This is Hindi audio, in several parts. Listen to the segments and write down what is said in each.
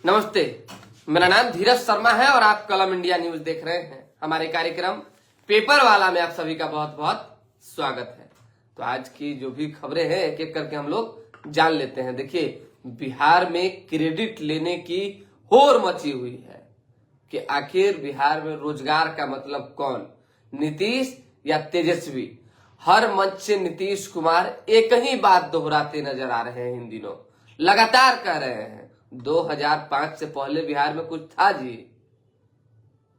नमस्ते, मेरा नाम धीरज शर्मा है और आप कलम इंडिया न्यूज देख रहे हैं। हमारे कार्यक्रम पेपर वाला में आप सभी का बहुत बहुत स्वागत है। तो आज की जो भी खबरें हैं एक एक करके हम लोग जान लेते हैं। देखिए, बिहार में क्रेडिट लेने की होड़ मची हुई है कि आखिर बिहार में रोजगार का मतलब कौन, नीतीश या तेजस्वी। हर मंच से नीतीश कुमार एक ही बात दोहराते नजर आ रहे हैं। इन दिनों लगातार कह रहे हैं 2005 से पहले बिहार में कुछ था जी?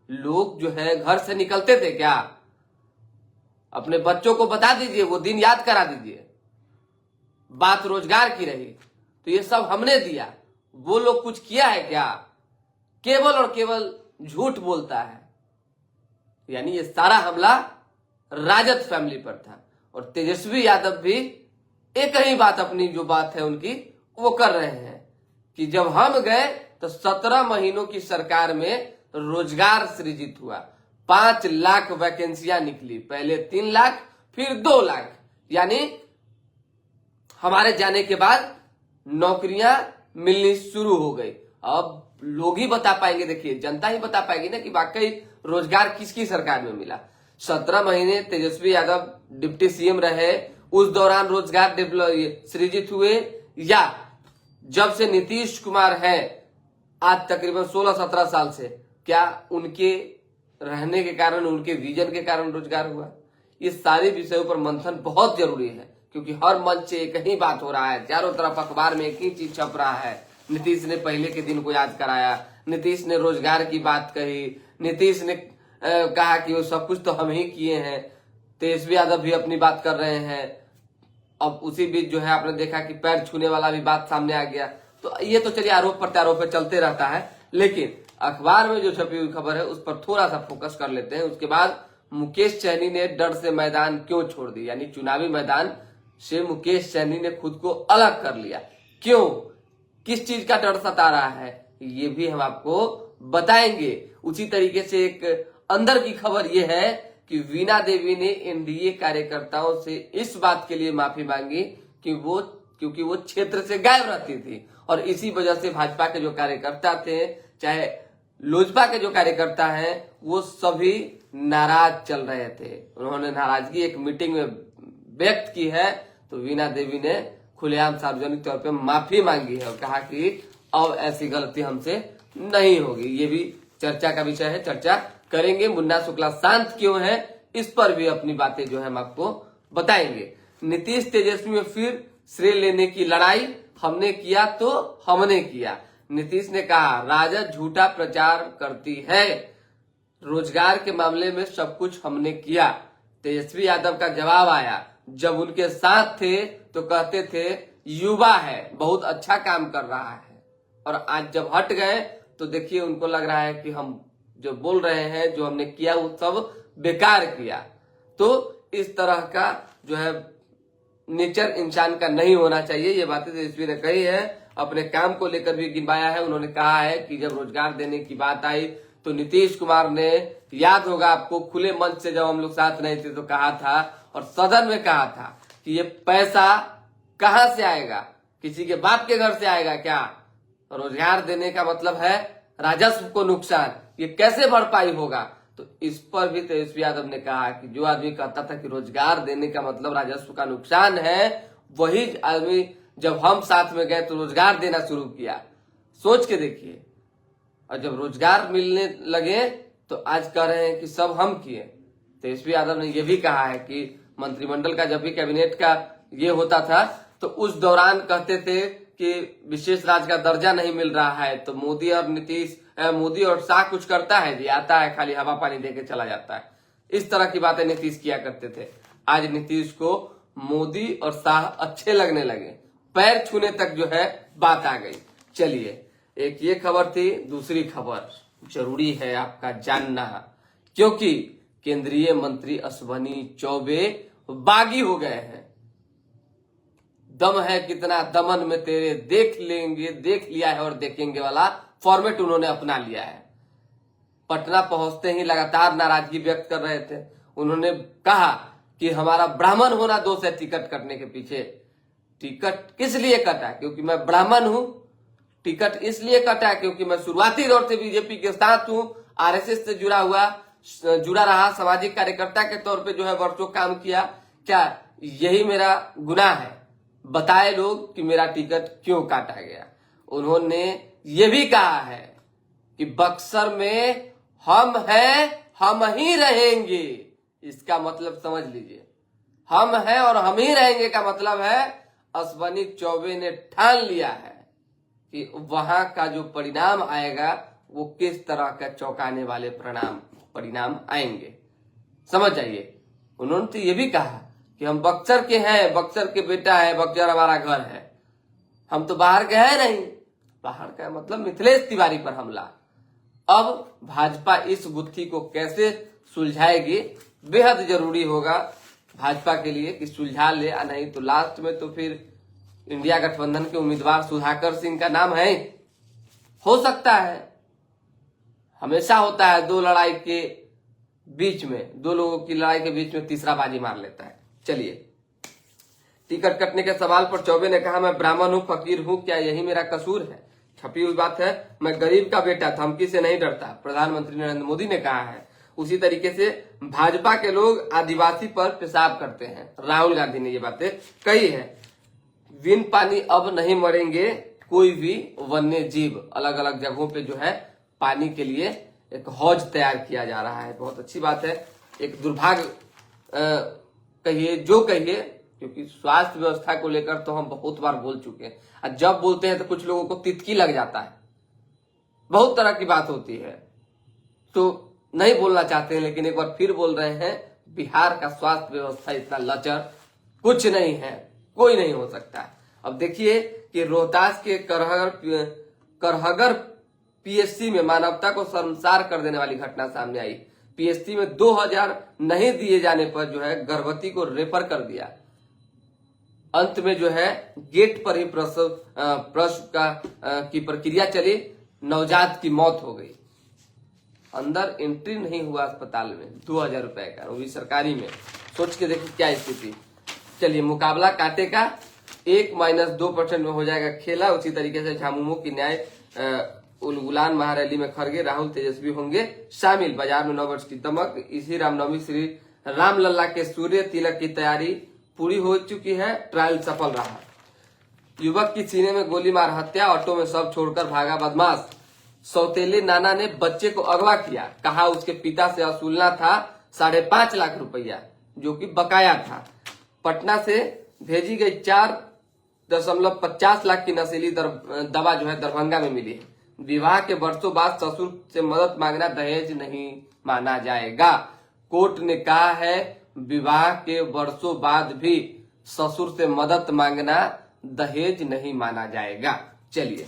लोग जो है घर से निकलते थे क्या? अपने बच्चों को बता दीजिए, वो दिन याद करा दीजिए। बात रोजगार की रही तो ये सब हमने दिया, वो लोग कुछ किया है क्या? केवल और केवल झूठ बोलता है। यानी ये सारा हमला राजद फैमिली पर था और तेजस्वी यादव भी एक ही बात, अपनी जो बात है उनकी, वो कर रहे हैं कि जब हम गए तो 17 महीनों की सरकार में रोजगार सृजित हुआ। 5 लाख वैकेंसियां निकली, पहले 3 लाख फिर 2 लाख। यानी हमारे जाने के बाद नौकरियां मिलनी शुरू हो गई। अब लोग ही बता पाएंगे, देखिए जनता ही बता पाएगी ना कि वाकई रोजगार किसकी सरकार में मिला। 17 महीने तेजस्वी यादव डिप्टी सीएम रहे, उस दौरान रोजगार सृजित हुए, या जब से नीतीश कुमार है आज तकरीबन 16-17 साल से, क्या उनके रहने के कारण, उनके विजन के कारण रोजगार हुआ? ये सारे विषयों पर मंथन बहुत जरूरी है क्योंकि हर मंच से एक ही बात हो रहा है, चारों तरफ अखबार में एक ही चीज छप रहा है। नीतीश ने पहले के दिन को याद कराया, नीतीश ने रोजगार की बात कही, नीतीश ने कहा कि वो सब कुछ तो हम ही किए हैं। तेजस्वी यादव भी अपनी बात कर रहे हैं। अब उसी बीच जो है आपने देखा कि पैर छूने वाला भी बात सामने आ गया। तो ये तो चलिए आरोप प्रत्यारोप पे चलते रहता है, लेकिन अखबार में जो छपी हुई खबर है उस पर थोड़ा सा फोकस कर लेते हैं। उसके बाद मुकेश सहनी ने डर से मैदान क्यों छोड़ दी, यानी चुनावी मैदान से मुकेश सहनी ने खुद को अलग कर लिया। क्यों, किस चीज का डर सता रहा है, ये भी हम आपको बताएंगे। उसी तरीके से एक अंदर की खबर यह है कि वीणा देवी ने एनडीए कार्यकर्ताओं से इस बात के लिए माफी मांगी कि क्योंकि वो क्षेत्र से गायब रहती थी और इसी वजह से भाजपा के जो कार्यकर्ता थे, चाहे लोजपा के जो कार्यकर्ता हैं, वो सभी नाराज चल रहे थे। उन्होंने नाराजगी एक मीटिंग में व्यक्त की है। तो वीणा देवी ने खुलेआम सार्वजनिक तौर पे माफी मांगी है और कहा कि अब ऐसी गलती हमसे नहीं होगी। ये भी चर्चा का विषय है, चर्चा करेंगे। मुन्ना शुक्ला शांत क्यों है, इस पर भी अपनी बातें जो है हम आपको बताएंगे। नीतीश तेजस्वी में फिर श्रेय लेने की लड़ाई, हमने किया तो हमने किया। नीतीश ने कहा राजद झूठा प्रचार करती है, रोजगार के मामले में सब कुछ हमने किया। तेजस्वी यादव का जवाब आया, जब उनके साथ थे तो कहते थे युवा है, बहुत अच्छा काम कर रहा है, और आज जब हट गए तो देखिए उनको लग रहा है कि हम जो बोल रहे हैं, जो हमने किया, वो सब बेकार किया। तो इस तरह का जो है नेचर इंसान का नहीं होना चाहिए। ये बातें तेजस्वी ने कही है, अपने काम को लेकर भी गिनवाया है। उन्होंने कहा है कि जब रोजगार देने की बात आई तो नीतीश कुमार ने, याद होगा आपको, खुले मंच से जब हम लोग साथ नहीं थे तो कहा था और सदन में कहा था कि ये पैसा कहां से आएगा, किसी के बाप के घर से आएगा क्या? रोजगार देने का मतलब है राजस्व को नुकसान, ये कैसे भरपाई होगा? तो इस पर भी तेजस्वी यादव ने कहा कि जो आदमी कहता था कि रोजगार देने का मतलब राजस्व का नुकसान है, वही आदमी जब हम साथ में गए तो रोजगार देना शुरू किया। सोच के देखिए। और जब रोजगार मिलने लगे तो आज कह रहे हैं कि सब हम किए। तेजस्वी यादव ने यह भी कहा है कि मंत्रिमंडल का जब भी कैबिनेट का ये होता था तो उस दौरान कहते थे कि विशेष राज्य का दर्जा नहीं मिल रहा है, तो मोदी और शाह कुछ करता है जी, आता है खाली हवा पानी देके चला जाता है। इस तरह की बातें नीतीश किया करते थे। आज नीतीश को मोदी और शाह अच्छे लगने लगे, पैर छूने तक जो है बात आ गई। चलिए, एक ये खबर थी। दूसरी खबर जरूरी है आपका जानना, क्योंकि केंद्रीय मंत्री अश्विनी चौबे बागी हो गए हैं। दम है कितना दमन में तेरे, देख लेंगे, देख लिया है और देखेंगे वाला फॉर्मेट उन्होंने अपना लिया है। पटना पहुंचते ही लगातार नाराजगी व्यक्त कर रहे थे। उन्होंने कहा कि हमारा ब्राह्मण होना दोष है टिकट कटने के पीछे। टिकट किस लिए कटा? क्योंकि मैं ब्राह्मण हूं। टिकट इसलिए कटा क्योंकि मैं शुरुआती दौर से बीजेपी के साथ हूं, आरएसएस से जुड़ा रहा, सामाजिक कार्यकर्ता के तौर पे जो है वर्षों काम किया। क्या यही मेरा गुनाह है? बताए लोग कि मेरा टिकट क्यों काटा गया। उन्होंने ये भी कहा है कि बक्सर में हम हैं, हम ही रहेंगे। इसका मतलब समझ लीजिए, हम हैं और हम ही रहेंगे का मतलब है अश्वनी चौबे ने ठान लिया है कि वहां का जो परिणाम आएगा वो किस तरह का चौंकाने वाले परिणाम आएंगे। समझ जाइए। उन्होंने तो ये भी कहा कि हम बक्सर के हैं, बक्सर के बेटा है, बक्सर हमारा घर है, हम तो बाहर के हैं नहीं। बाहर का मतलब मिथिलेश तिवारी पर हमला। अब भाजपा इस गुत्थी को कैसे सुलझाएगी, बेहद जरूरी होगा भाजपा के लिए कि सुलझा ले, नहीं तो लास्ट में तो फिर इंडिया गठबंधन के उम्मीदवार सुधाकर सिंह का नाम है। हो सकता है, हमेशा होता है दो लड़ाई के बीच में, दो लोगों की लड़ाई के बीच में तीसरा बाजी मार लेता है। चलिए, टिकट कटने के सवाल पर चौबे ने कहा, मैं ब्राह्मण हूं, फकीर हूं, क्या यही मेरा कसूर है? छपी हुई बात है, मैं गरीब का बेटा, धमकी से नहीं डरता, प्रधानमंत्री नरेंद्र मोदी ने कहा है। उसी तरीके से भाजपा के लोग आदिवासी पर पेशाब करते हैं, राहुल गांधी ने ये बातें कही है। बिन पानी अब नहीं मरेंगे कोई भी वन्य जीव। अलग अलग जगहों पे जो है पानी के लिए एक हौज तैयार किया जा रहा है। बहुत अच्छी बात है। एक दुर्भाग्य कहिए जो कहिए, क्योंकि स्वास्थ्य व्यवस्था को लेकर तो हम बहुत बार बोल चुके हैं, और जब बोलते हैं तो कुछ लोगों को तितकी लग जाता है। बहुत तरह की बात होती है तो नहीं बोलना चाहते हैं, लेकिन एक बार फिर बोल रहे हैं, बिहार का स्वास्थ्य व्यवस्था इतना लचर कुछ नहीं है, कोई नहीं हो सकता। अब देखिए कि रोहतास के करहगर पीएससी में मानवता को शर्मसार कर देने वाली घटना सामने आई। पीएससी में 2000 नहीं दिए जाने पर जो है गर्भवती को रेफर कर दिया। अंत में जो है गेट पर ही प्रसव की प्रक्रिया चली, नवजात की मौत हो गई। अंदर एंट्री नहीं हुआ अस्पताल में, 2000 रुपए का, वो भी सरकारी में। सोच के देखिए क्या स्थिति। चलिए, मुकाबला कांटे का 1-2% में हो जाएगा खेला। उसी तरीके से झामुमो की न्याय उलगुलान महारैली में खड़गे राहुल तेजस्वी होंगे शामिल। बाजार में 9 वर्ष की दमक। इसी रामनवमी श्री रामलला के सूर्य तिलक की तैयारी पूरी हो चुकी है, ट्रायल सफल रहा। युवक की सीने में गोली मार हत्या, ऑटो में सब छोड़कर भागा बदमाश। सौतेले नाना ने बच्चे को अगवा किया, कहा उसके पिता से वसूलना था 5.5 लाख रुपया जो कि बकाया था। पटना से भेजी गई 4.50 लाख की नशीली दवा जो है दरभंगा में मिली है। विवाह के वर्षों बाद ससुर से मदद मांगना दहेज नहीं माना जाएगा। कोर्ट ने कहा है विवाह के वर्षों बाद भी ससुर से मदद मांगना दहेज नहीं माना जाएगा। चलिए,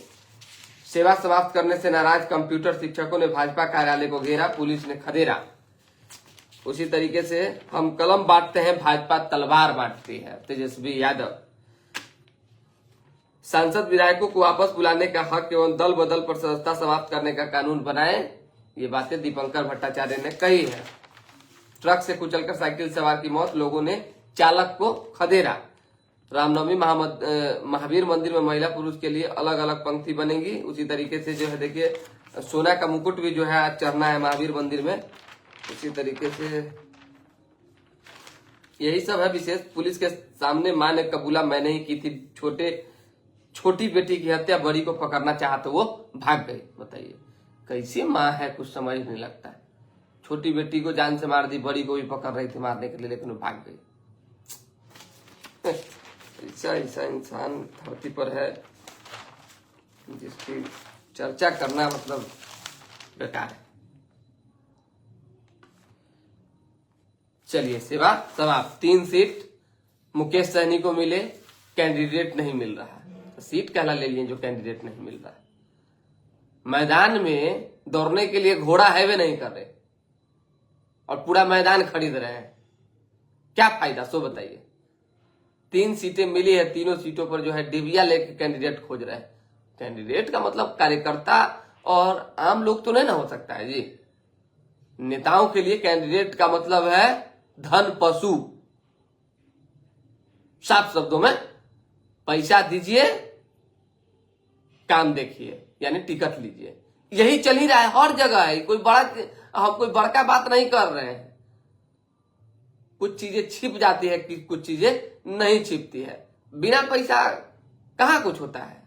सेवा समाप्त करने से नाराज कंप्यूटर शिक्षकों ने भाजपा कार्यालय को घेरा, पुलिस ने खदेड़ा। उसी तरीके से हम कलम बांटते हैं, भाजपा तलवार बांटती है, तेजस्वी यादव। सांसद विधायकों को वापस बुलाने का हक एवं दल बदल पर सदस्यता समाप्त करने का कानून बनाए, ये बातें दीपंकर भट्टाचार्य ने कही है। ट्रक से कुचलकर साइकिल सवार की मौत, लोगों ने चालक को खदेड़ा। रामनवमी महावीर मंदिर में महिला पुरुष के लिए अलग अलग पंक्ति बनेगी। उसी तरीके से जो है देखिए, सोना का मुकुट भी जो है आज चढ़ना है महावीर मंदिर में। उसी तरीके से यही सब है विशेष। पुलिस के सामने मां ने कबूला, मैंने ही की थी छोटी बेटी की हत्या, बड़ी को पकड़ना चाहा तो वो भाग गई। बताइए कैसी माँ है, कुछ समझ नहीं लगता है। छोटी बेटी को जान से मार दी, बड़ी को भी पकड़ रही थी मारने के लिए, लेकिन वो भाग गई। ऐसा इंसान धरती पर है जिसकी चर्चा करना मतलब बेकार है। चलिए, सेवा समाप्त। 3 सीट मुकेश सहनी को मिले, कैंडिडेट नहीं मिल रहा है। सीट कहला ले लिए जो कैंडिडेट नहीं मिल रहा है। मैदान में दौड़ने के लिए घोड़ा है वे नहीं कर रहे और पूरा मैदान खरीद रहे हैं, क्या फायदा? सो बताइए। 3 सीटें मिली है, तीनों सीटों पर जो है डिबिया लेके कैंडिडेट खोज रहे हैं। कैंडिडेट का मतलब कार्यकर्ता और आम लोग तो नहीं ना हो सकता है जी। नेताओं के लिए कैंडिडेट का मतलब है धन पशु। साफ शब्दों में पैसा दीजिए, काम देखिए, यानी टिकट लीजिए। यही चल ही रहा है, हर जगह है। हम कोई बड़का बात नहीं कर रहे हैं। कुछ चीजें छिप जाती है, कुछ चीजें नहीं छिपती है। बिना पैसा कहां कुछ होता है,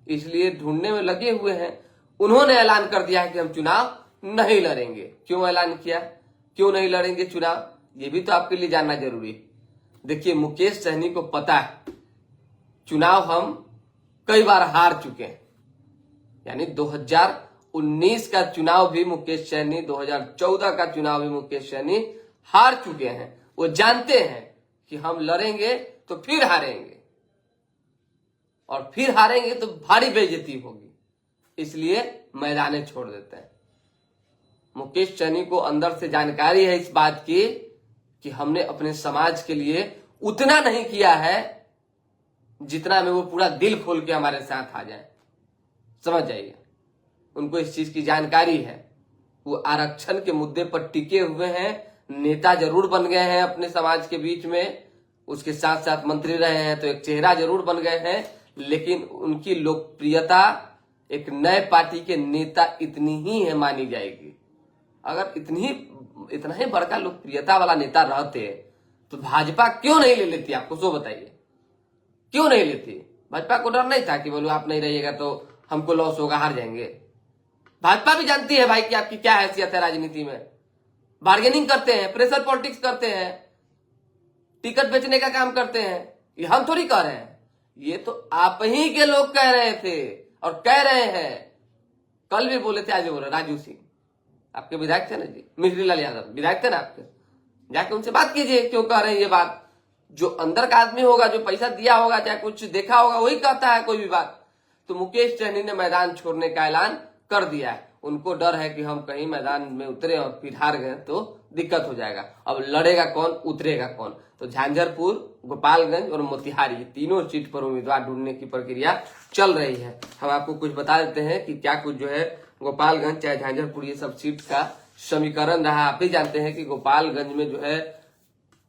इसलिए ढूंढने में लगे हुए हैं। उन्होंने ऐलान कर दिया है कि हम चुनाव नहीं लड़ेंगे। क्यों ऐलान किया, क्यों नहीं लड़ेंगे चुनाव, ये भी तो आपके लिए जानना जरूरी है। देखिए, मुकेश सहनी को पता है चुनाव हम कई बार हार चुके हैं, यानी 2019 का चुनाव भी मुकेश सहनी, 2014 का चुनाव भी मुकेश सहनी हार चुके हैं। वो जानते हैं कि हम लड़ेंगे तो फिर हारेंगे, और फिर हारेंगे तो भारी बेइज्जती होगी, इसलिए मैदाने छोड़ देते हैं। मुकेश सहनी को अंदर से जानकारी है इस बात की कि हमने अपने समाज के लिए उतना नहीं किया है जितना में वो पूरा दिल खोल के हमारे साथ आ जाए। समझ जाइए, उनको इस चीज की जानकारी है। वो आरक्षण के मुद्दे पर टिके हुए हैं, नेता जरूर बन गए हैं अपने समाज के बीच में, उसके साथ साथ मंत्री रहे हैं तो एक चेहरा जरूर बन गए हैं, लेकिन उनकी लोकप्रियता एक नए पार्टी के नेता इतनी ही है मानी जाएगी। अगर इतना ही बड़का लोकप्रियता वाला नेता रहते तो भाजपा क्यों नहीं ले लेती, आपको सो बताइए, क्यों नहीं लेती। भाजपा को डर नहीं था कि बोलो आप नहीं रहिएगा तो हमको लॉस होगा, हार जाएंगे। भाजपा भी जानती है भाई कि आपकी क्या हैसियत है राजनीति में। बार्गेनिंग करते हैं, प्रेशर पॉलिटिक्स करते हैं, टिकट बेचने का काम करते हैं। ये हम थोड़ी कह रहे हैं, ये तो आप ही के लोग कह रहे थे और कह रहे हैं। कल भी बोले थे, आज भी बोले। राजू सिंह आपके विधायक थे ना जी, मिश्री लाल यादव विधायक थे ना आपके, जाके उनसे बात कीजिए क्यों कह रहे हैं ये बात। जो अंदर का आदमी होगा, जो पैसा दिया होगा, चाहे कुछ देखा होगा, वही कहता है कोई भी बात। तो मुकेश सहनी ने मैदान छोड़ने का ऐलान कर दिया है। उनको डर है कि हम कहीं मैदान में उतरे और फिर हार गए तो दिक्कत हो जाएगा। अब लड़ेगा कौन, उतरेगा कौन। तो झांझरपुर, गोपालगंज और मोतिहारी, तीनों सीट पर उम्मीदवार ढूंढने की प्रक्रिया चल रही है। हम आपको कुछ बता देते हैं कि क्या कुछ जो है गोपालगंज चाहे झांझरपुर ये सब सीट का समीकरण रहा। आप ही जानते हैं कि गोपालगंज में जो है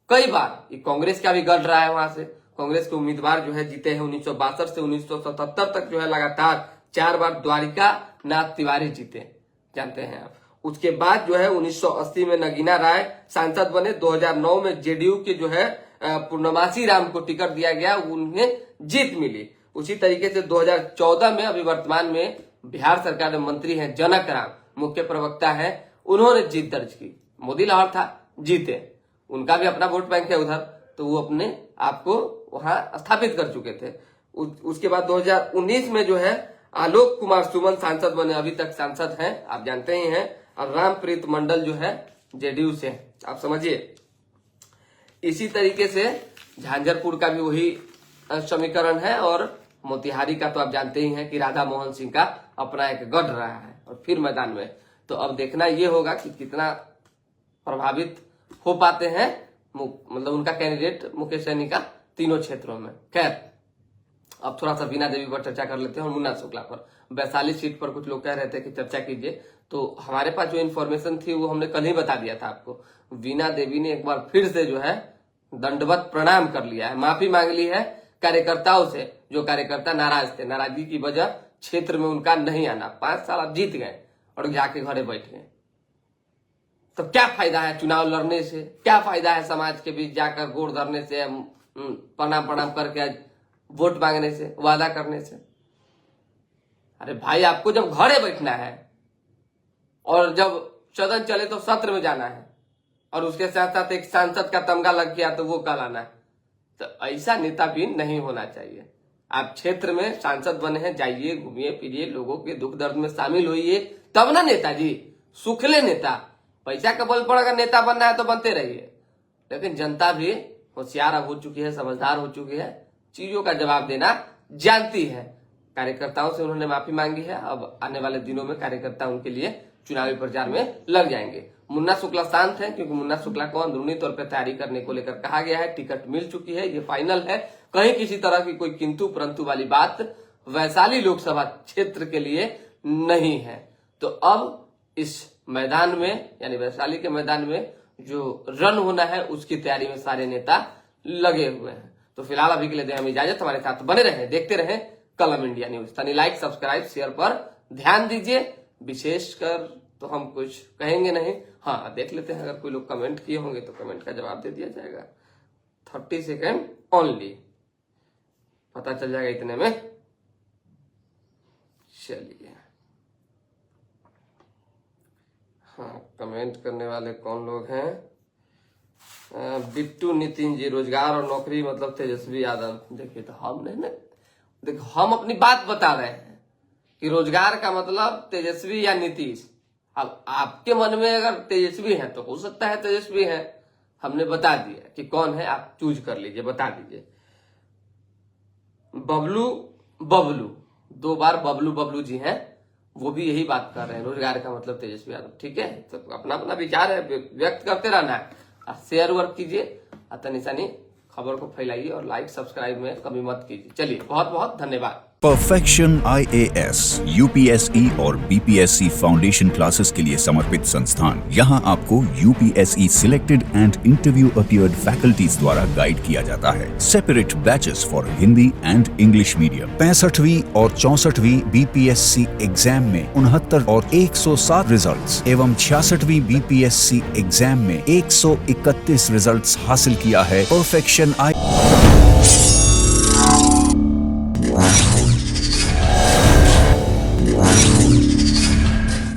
कई बार ये कांग्रेस का भी गढ़ रहा है। वहां से कांग्रेस के उम्मीदवार जो है जीते हैं 1962 से 1977 तक जो है लगातार 4 बार द्वारिका नाथ तिवारी जीते, जानते हैं आप। उसके बाद जो है 1980 में नगीना राय सांसद बने। 2009 में जेडीयू के जो है पूर्णमासी राम को टिकट दिया गया, उन्हें जीत मिली। उसी तरीके से 2014 में अभी वर्तमान में बिहार सरकार में मंत्री हैं जनक राम, मुख्य प्रवक्ता है, उन्होंने जीत दर्ज की। मोदी लहर था, जीते, उनका भी अपना वोट बैंक है उधर, तो वो अपने आप को वहां स्थापित कर चुके थे। उसके बाद 2019 में जो है आलोक कुमार सुमन सांसद बने, अभी तक सांसद हैं, आप जानते ही हैं। और रामप्रीत मंडल जो है जेडीयू से, आप समझिए। इसी तरीके से झांझरपुर का भी वही समीकरण है, और मोतिहारी का तो आप जानते ही हैं कि राधा मोहन सिंह का अपना एक गढ़ रहा है और फिर मैदान में। तो अब देखना यह होगा कि कितना प्रभावित हो पाते हैं मतलब उनका कैंडिडेट मुकेश सहनी का तीनों क्षेत्रों में। खैर, अब थोड़ा सा वीणा देवी पर चर्चा कर लेते हैं और मुन्ना शुक्ला पर। वैशाली सीट पर कुछ लोग कह रहे थे कि चर्चा कीजिए, तो हमारे पास जो इन्फॉर्मेशन थी वो हमने कल ही बता दिया था आपको। वीणा देवी ने एक बार फिर से जो है दंडवत प्रणाम कर लिया है, माफी मांग ली है कार्यकर्ताओं से। जो कार्यकर्ता नाराज थे, नाराजगी की वजह क्षेत्र में उनका नहीं आना। 5 साल आप जीत गए और जाके घरे बैठ गए, तो क्या फायदा है चुनाव लड़ने से, क्या फायदा है समाज के बीच जाकर गोड़ धरने से, प्रणाम करके वोट मांगने से, वादा करने से। अरे भाई, आपको जब घरे बैठना है और जब सदन चले तो सत्र में जाना है, और उसके साथ साथ एक सांसद का तमगा लग गया तो वो कल आना है, तो ऐसा नेता भी नहीं होना चाहिए। आप क्षेत्र में सांसद बने हैं, जाइए, घूमिए फिरिए, लोगों के दुख दर्द में शामिल होइए, तब ना नेताजी सुखले नेता। पैसा का बल पर अगर नेता बनना है तो बनते रहिए, लेकिन जनता भी होशियार हो चुकी है, समझदार हो चुकी है, चीजों का जवाब देना जानती है। कार्यकर्ताओं से उन्होंने माफी मांगी है। अब आने वाले दिनों में कार्यकर्ता उनके लिए चुनावी प्रचार में लग जाएंगे। मुन्ना शुक्ला शांत है, क्योंकि मुन्ना शुक्ला को अंदरूनी तौर पर तैयारी करने को लेकर कहा गया है। टिकट मिल चुकी है, ये फाइनल है, कहीं किसी तरह की कोई किंतु परंतु वाली बात वैशाली लोकसभा क्षेत्र के लिए नहीं है। तो अब इस मैदान में, यानी वैशाली के मैदान में जो रन होना है उसकी तैयारी में सारे नेता लगे हुए हैं। तो फिलहाल अभी के लिए दें हम इजाजत, हमारे साथ बने रहें, देखते रहें कलम इंडिया न्यूज। तनी लाइक सब्सक्राइब शेयर पर ध्यान दीजिए, विशेषकर तो हम कुछ कहेंगे नहीं। हाँ, देख लेते हैं, अगर कोई लोग कमेंट किए होंगे तो कमेंट का जवाब दे दिया जाएगा। 30 सेकेंड ओनली, पता चल जाएगा इतने में। चलिए, हाँ, कमेंट करने वाले कौन लोग हैं? बिट्टू नितिन जी, रोजगार और नौकरी मतलब तेजस्वी यादव। देखिए, तो हम नहीं, देखो हम अपनी बात बता रहे हैं कि रोजगार का मतलब तेजस्वी या नीतीश। अब आपके मन में अगर तेजस्वी है तो हो सकता है तेजस्वी है, हमने बता दिया कि कौन है, आप चूज कर लीजिए, बता दीजिए। बबलू बबलू, 2 बार बबलू बबलू जी हैं, वो भी यही बात कर रहे हैं, रोजगार का मतलब तेजस्वी यादव। ठीक है, तो अपना अपना विचार है, व्यक्त करते रहना है। शेयर वर्क कीजिए, तनिशानी खबर को फैलाइए और लाइक सब्सक्राइब में कमी मत कीजिए। चलिए, बहुत बहुत धन्यवाद। परफेक्शन IAS, UPSE और BPSC फाउंडेशन क्लासेस के लिए समर्पित संस्थान। यहाँ आपको UPSE selected and interview appeared faculties द्वारा गाइड किया जाता है। Separate batches for Hindi and English medium. 65वीं और 64वीं BPSC एग्जाम में 69 और 107 रिजल्ट्स एवं 66वीं BPSC एग्जाम में 131 रिजल्ट्स हासिल किया है परफेक्शन